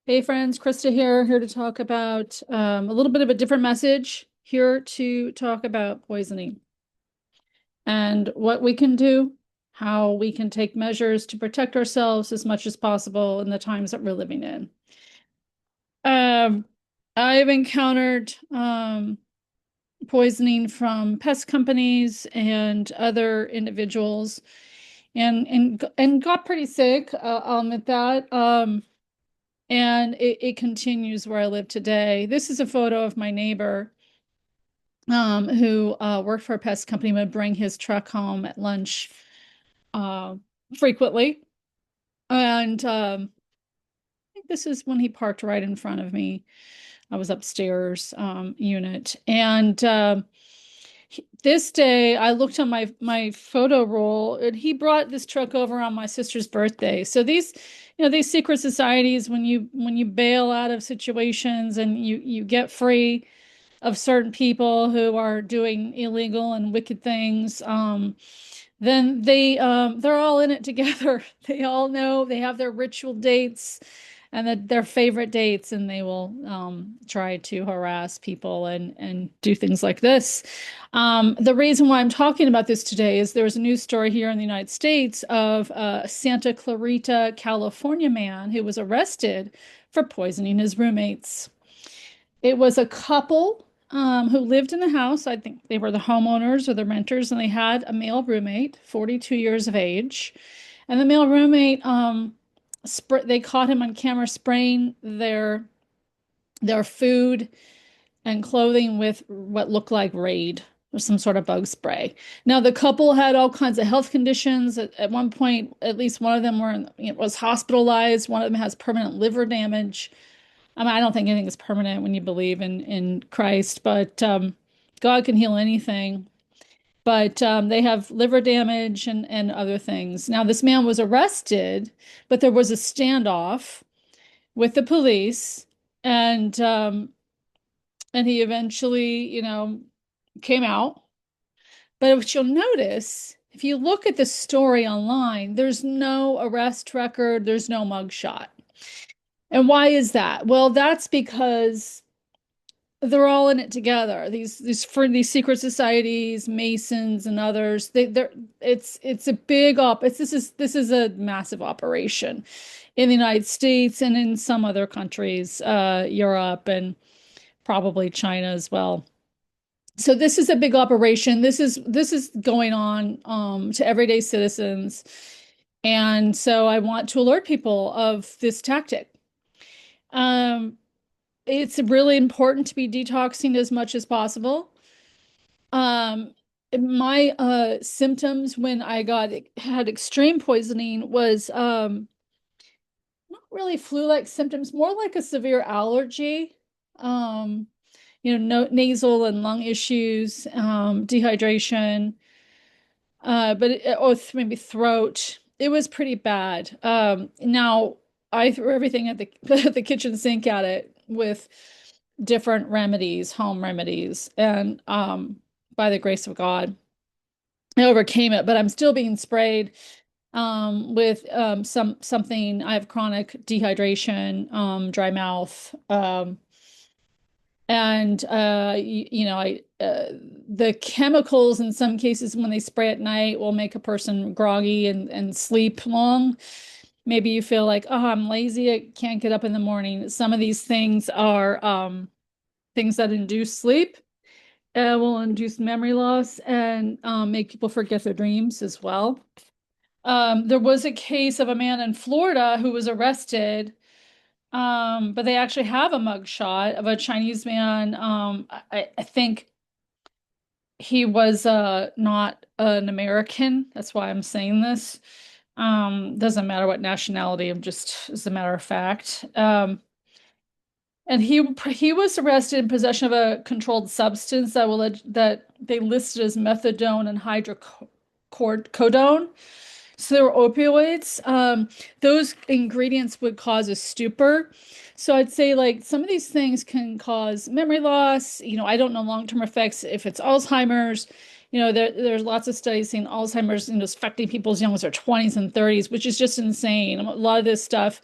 Hey friends, Krista here to talk about a little bit of a different message, here to talk about poisoning and what we can do, how we can take measures to protect ourselves as much as possible in the times that we're living in. Um, I've encountered poisoning from pest companies and other individuals and got pretty sick, I'll admit that. And it continues where I live today. This is a photo of my neighbor, who worked for a pest company, would bring his truck home at lunch uh, frequently. And I think this is when he parked right in front of me. I was upstairs unit. And this day I looked on my photo roll, and he brought this truck over on my sister's birthday. So these secret societies, when you bail out of situations and you get free of certain people who are doing illegal and wicked things, then they're all in it together. They all know they have their ritual dates and their favorite dates, and they will try to harass people and do things like this. The reason why I'm talking about this today is there was a news story here in the United States of a Santa Clarita, California man who was arrested for poisoning his roommates. It was a couple who lived in the house. I think they were the homeowners or the renters, and they had a male roommate, 42 years of age. And the male roommate, they caught him on camera spraying their food and clothing with what looked like Raid or some sort of bug spray. Now, the couple had all kinds of health conditions. At one point, at least one of them was hospitalized. One of them has permanent liver damage. I mean, I don't think anything is permanent when you believe in Christ, but God can heal anything. But they have liver damage and other things. Now, this man was arrested, but there was a standoff with the police, and he eventually, came out. But what you'll notice, if you look at the story online, there's no arrest record, there's no mugshot. And why is that? Well, that's because they're all in it together. These secret societies, Masons and others. It's a big op. This is a massive operation in the United States and in some other countries, Europe and probably China as well. So this is a big operation. This is going on to everyday citizens, and so I want to alert people of this tactic. Um, it's really important to be detoxing as much as possible. Um, my symptoms when I had extreme poisoning was not really flu-like symptoms, more like a severe allergy. Um, no, nasal and lung issues, dehydration, maybe throat. It was pretty bad. Now I threw everything at the the kitchen sink at it with different remedies, home remedies, and by the grace of God, I overcame it. But I'm still being sprayed with something. I have chronic dehydration, dry mouth, and I the chemicals in some cases when they spray at night will make a person groggy and sleep long. Maybe you feel like, oh, I'm lazy, I can't get up in the morning. Some of these things are things that induce sleep, will induce memory loss, and make people forget their dreams as well. There was a case of a man in Florida who was arrested, but they actually have a mugshot of a Chinese man. I think he was not an American. That's why I'm saying this. Doesn't matter what nationality, I'm just as a matter of fact. And he was arrested in possession of a controlled substance that they listed as methadone and hydrocodone. So they were opioids. Those ingredients would cause a stupor. So I'd say like some of these things can cause memory loss. I don't know long-term effects if it's Alzheimer's. There's lots of studies saying Alzheimer's, is affecting people as young as their 20s and 30s, which is just insane. A lot of this stuff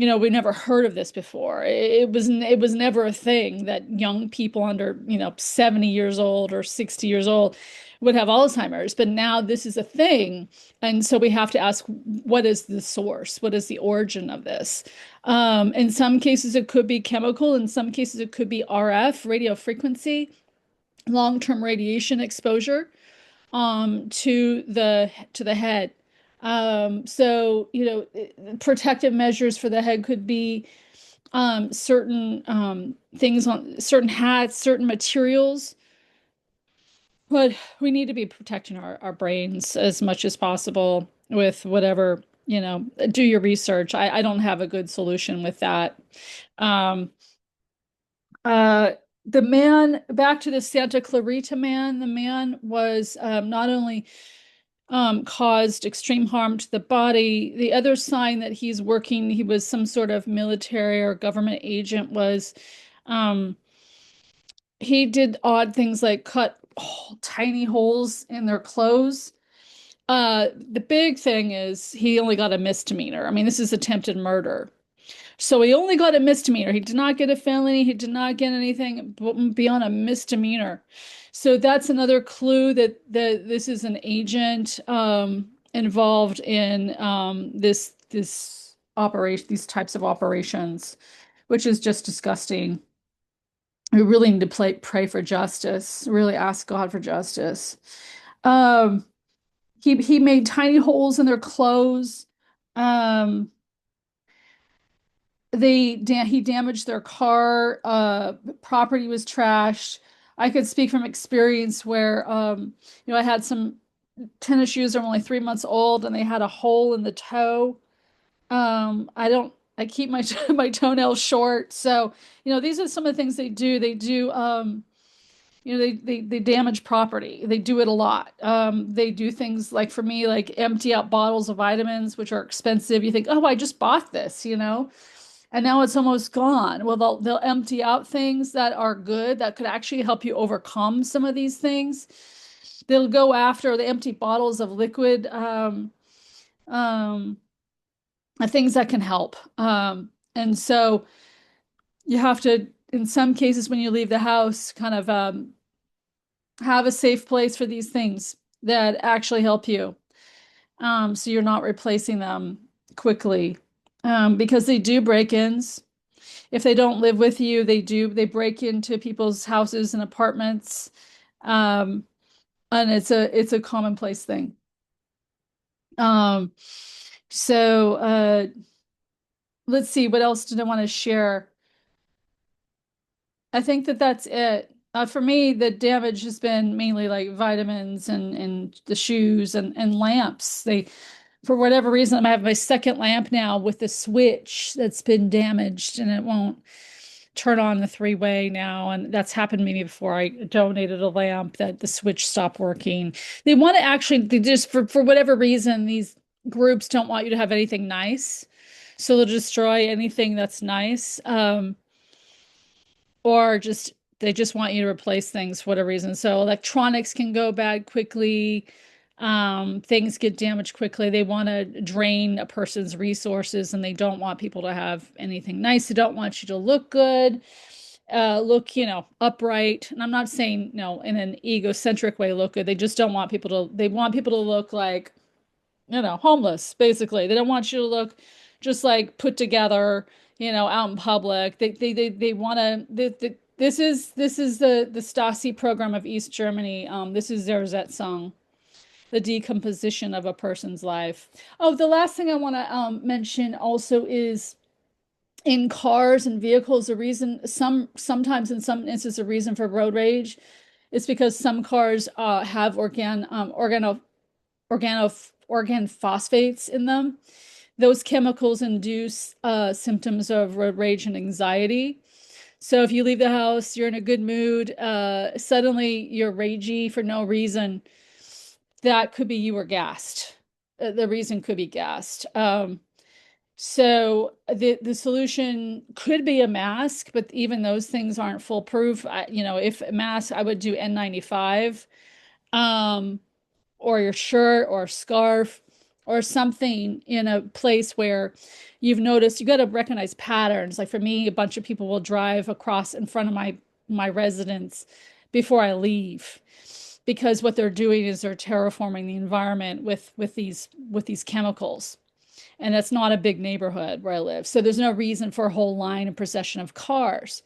we never heard of this before. It was never a thing that young people under, 70 years old or 60 years old would have Alzheimer's. But now this is a thing. And so we have to ask, what is the source? What is the origin of this? In some cases, it could be chemical. In some cases, it could be RF, radio frequency, long-term radiation exposure to the head. So, protective measures for the head could be certain things on certain hats, certain materials, but we need to be protecting our brains as much as possible with whatever, do your research. I don't have a good solution with that. Um, uh, the man, back to the Santa Clarita man, the man was not only caused extreme harm to the body. The other sign that he's working, he was some sort of military or government agent, was um, he did odd things like cut tiny holes in their clothes. The big thing is he only got a misdemeanor. I mean, this is attempted murder. So he only got a misdemeanor. He did not get a felony. He did not get anything beyond a misdemeanor. So that's another clue that this is an agent involved in this operation, these types of operations, which is just disgusting. We really need to pray for justice. Really ask God for justice. Um, he made tiny holes in their clothes. Um, he damaged their car, property was trashed. I could speak from experience where I had some tennis shoes that were only 3 months old and they had a hole in the toe. I keep my my toenails short. So, these are some of the things they do. They do they damage property. They do it a lot. They do things like, for me, like empty out bottles of vitamins, which are expensive. You think, oh, I just bought this, and now it's almost gone. Well, they'll empty out things that are good that could actually help you overcome some of these things. They'll go after the empty bottles of liquid, um, things that can help. And so you have to, in some cases, when you leave the house, kind of have a safe place for these things that actually help you. So you're not replacing them quickly, because they do break-ins. If they don't live with you, they break into people's houses and apartments. Um, and it's a commonplace thing. Um, so let's see, what else did I want to share? I think that that's it. For me, the damage has been mainly like vitamins and the shoes and lamps. For whatever reason, I have my second lamp now with the switch that's been damaged and it won't turn on the three-way now. And that's happened to me before. I donated a lamp that the switch stopped working. They want to actually, they just, for whatever reason, these groups don't want you to have anything nice. So they'll destroy anything that's nice. Or just they just want you to replace things for whatever reason. So electronics can go bad quickly. Things get damaged quickly. They want to drain a person's resources and they don't want people to have anything nice. They don't want you to look good, look, upright. And I'm not saying, in an egocentric way, look good. They just don't want they want people to look like, homeless, basically. They don't want you to look just like put together, out in public. They want to, this is the Stasi program of East Germany. This is their Z song, the decomposition of a person's life. Oh, the last thing I want to mention also is in cars and vehicles, the reason sometimes in some instances the reason for road rage is because some cars have organ phosphates in them. Those chemicals induce symptoms of road rage and anxiety. So if you leave the house, you're in a good mood, suddenly you're ragey for no reason, that could be you were gassed. The reason could be gassed. So the solution could be a mask, but even those things aren't foolproof. If a mask, I would do N95, or your shirt or scarf or something in a place where you've noticed, you got to recognize patterns. Like for me, a bunch of people will drive across in front of my residence before I leave because what they're doing is they're terraforming the environment with these chemicals. And that's not a big neighborhood where I live. So there's no reason for a whole line and procession of cars.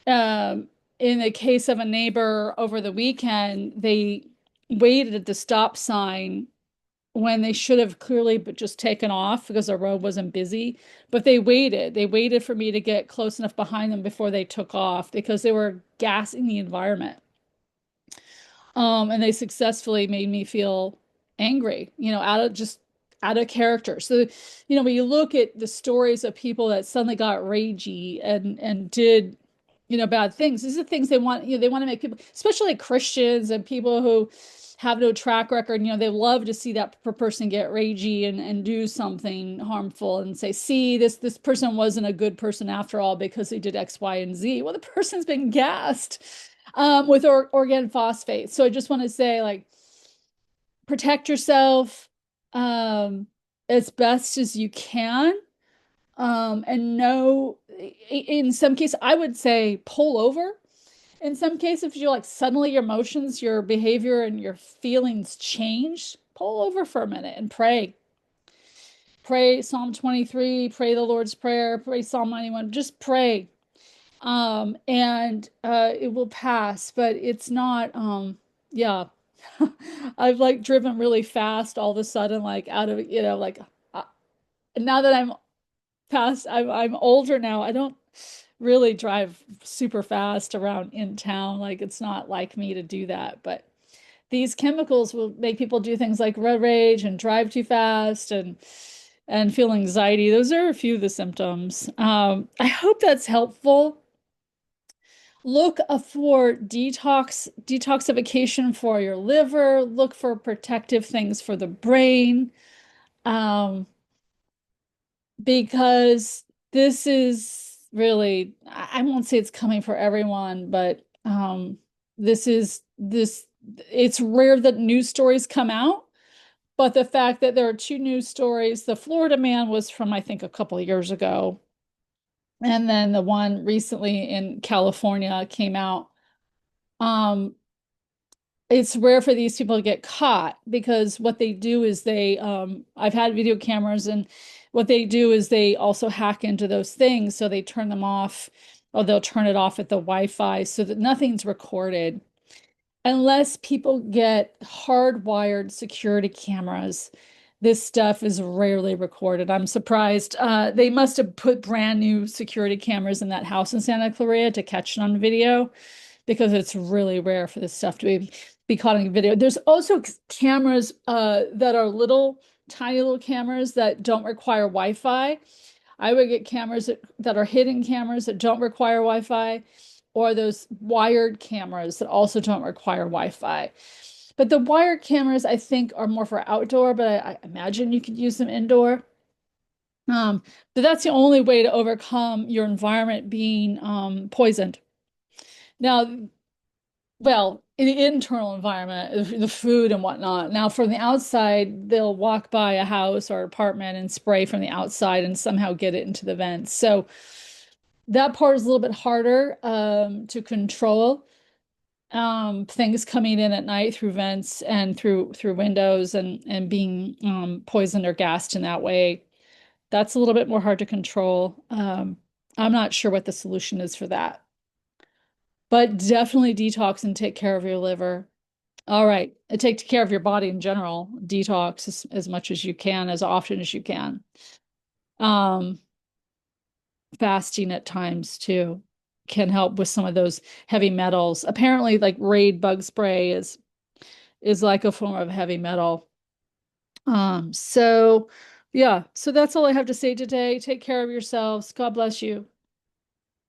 In the case of a neighbor over the weekend, they waited at the stop sign when they should have clearly but just taken off because the road wasn't busy. But they waited. They waited for me to get close enough behind them before they took off because they were gassing the environment. And they successfully made me feel angry, out of character. So, when you look at the stories of people that suddenly got ragey and did, bad things, these are things they want to make people, especially like Christians and people who have no track record, they love to see that person get ragey and do something harmful and say, see, this person wasn't a good person after all because they did X, Y, and Z. Well, the person's been gassed with organ phosphate. So I just want to say, like, protect yourself as best as you can. And know, in some cases, I would say pull over. In some cases, if you like suddenly your emotions, your behavior, and your feelings change, pull over for a minute and pray. Pray Psalm 23, pray the Lord's Prayer, pray Psalm 91, just pray. And it will pass, but it's not, yeah. I've like driven really fast all of a sudden, like out of, like uh, now that I'm older now, I don't really drive super fast around in town. Like it's not like me to do that, but these chemicals will make people do things like road rage and drive too fast and feel anxiety. Those are a few of the symptoms. I hope that's helpful. Look for detoxification for your liver. Look for protective things for the brain. Um, because this is really, I won't say it's coming for everyone, but this it's rare that news stories come out. But the fact that there are two news stories, the Florida man was from, I think, a couple of years ago. And then the one recently in California came out. Um, it's rare for these people to get caught because what they do is I've had video cameras, and what they do is they also hack into those things. So they turn them off, or they'll turn it off at the Wi-Fi so that nothing's recorded. Unless people get hardwired security cameras, this stuff is rarely recorded. I'm surprised. They must have put brand new security cameras in that house in Santa Clarita to catch it on video because it's really rare for this stuff to be caught on video. There's also cameras that are tiny little cameras that don't require Wi-Fi. I would get cameras that are hidden cameras that don't require Wi-Fi, or those wired cameras that also don't require Wi-Fi. But the wired cameras, I think, are more for outdoor, but I imagine you could use them indoor. But that's the only way to overcome your environment being poisoned. Now, well, in the internal environment, the food and whatnot. Now, from the outside, they'll walk by a house or apartment and spray from the outside and somehow get it into the vents. So that part is a little bit harder to control. Things coming in at night through vents and through windows and being poisoned or gassed in that way. That's a little bit more hard to control. I'm not sure what the solution is for that. But definitely detox and take care of your liver. All right. And take care of your body in general. Detox as much as you can, as often as you can. Um, Fasting at times too can help with some of those heavy metals. Apparently, like Raid bug spray is like a form of heavy metal. So yeah, so that's all I have to say today. Take care of yourselves. God bless you.